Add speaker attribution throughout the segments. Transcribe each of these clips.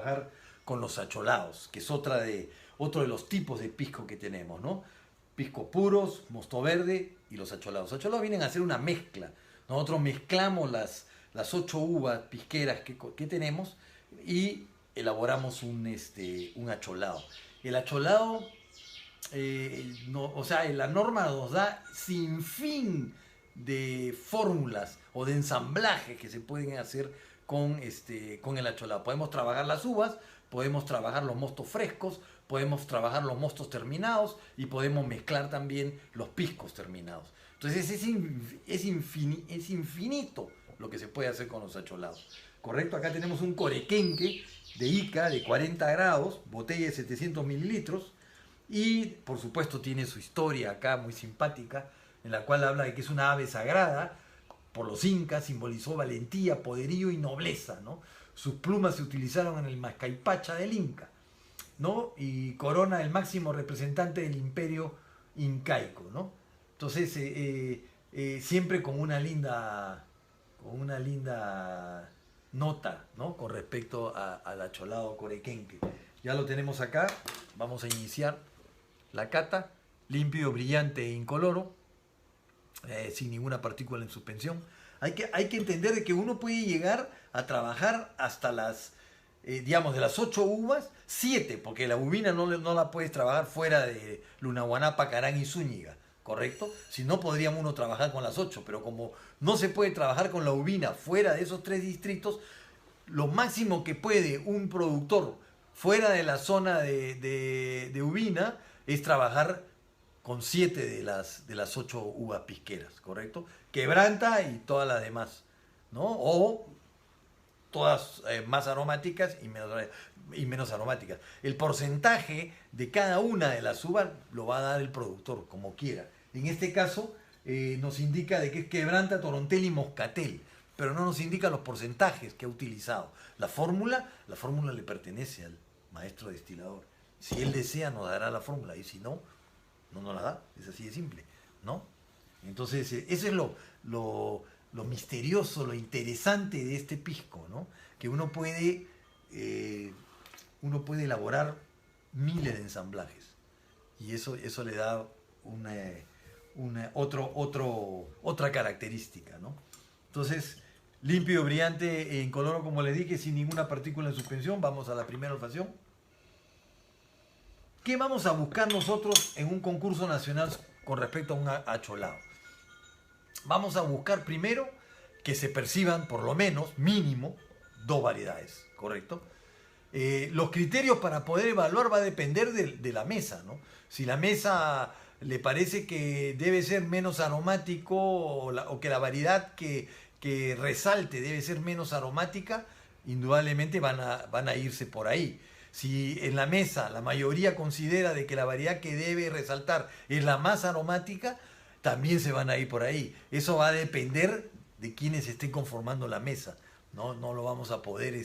Speaker 1: trabajar con los acholados, que es otro de los tipos de pisco que tenemos, ¿no? Pisco puros, mosto verde y los acholados. Los acholados vienen a hacer una mezcla. Nosotros mezclamos las 8 uvas pisqueras que tenemos y elaboramos un acholado. El acholado, no, o sea, la norma nos da sin fin de fórmulas o de ensamblajes que se pueden hacer con el acholado. Podemos trabajar las uvas, podemos trabajar los mostos frescos, podemos trabajar los mostos terminados y podemos mezclar también los piscos terminados. Entonces es infinito lo que se puede hacer con los acholados. Correcto, acá tenemos un corequenque de Ica de 40 grados, botella de 700 mililitros, y por supuesto tiene su historia acá muy simpática, en la cual habla de que es una ave sagrada, por los incas, simbolizó valentía, poderío y nobleza, ¿no? Sus plumas se utilizaron en el Mascaipacha del Inca, ¿no? Y corona el máximo representante del imperio incaico, ¿no? Entonces, siempre con una linda nota, ¿no? Con respecto al acholado corequenque. Ya lo tenemos acá, vamos a iniciar la cata, limpio, brillante e incoloro, sin ninguna partícula en suspensión. Hay que entender de que uno puede llegar a trabajar hasta digamos, de las 8 uvas, 7, porque la uvina no la puedes trabajar fuera de Lunahuaná, Pacarán y Zúñiga, ¿correcto? Si no, podríamos uno trabajar con las 8, pero como no se puede trabajar con la uvina fuera de esos 3 distritos, lo máximo que puede un productor fuera de la zona de uvina es trabajar con 7 de las 8 uvas pisqueras, ¿correcto? Quebranta y todas las demás, ¿no? O todas más aromáticas y menos aromáticas. El porcentaje de cada una de las uvas lo va a dar el productor, como quiera. En este caso nos indica de que es quebranta, torontel y moscatel, pero no nos indica los porcentajes que ha utilizado. La fórmula le pertenece al maestro destilador. Si él desea nos dará la fórmula y si no, no nos la da. Es así de simple, ¿no? Entonces, eso es lo misterioso, lo interesante de este pisco, ¿no? Que uno puede elaborar miles de ensamblajes y eso le da otra característica, ¿no? Entonces, limpio, brillante e incoloro, como les dije, sin ninguna partícula en suspensión. Vamos a la primera olfacción. ¿Qué vamos a buscar nosotros en un concurso nacional con respecto a un acholado? Vamos a buscar primero que se perciban por lo menos, mínimo, 2 variedades, ¿correcto? Los criterios para poder evaluar va a depender de la mesa, ¿no? Si la mesa le parece que debe ser menos aromático o que la variedad que resalte debe ser menos aromática, indudablemente van a irse por ahí. Si en la mesa la mayoría considera de que la variedad que debe resaltar es la más aromática, también se van a ir por ahí. Eso va a depender de quienes estén conformando la mesa. No lo vamos a poder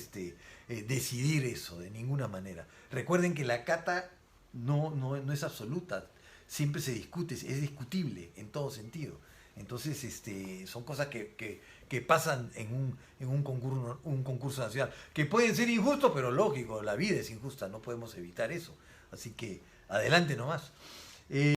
Speaker 1: decidir eso de ninguna manera. Recuerden que la cata no es absoluta, siempre se discute, es discutible en todo sentido. Entonces, son cosas que pasan en un concurso nacional, que pueden ser injustos, pero lógico, la vida es injusta, no podemos evitar eso. Así que adelante nomás.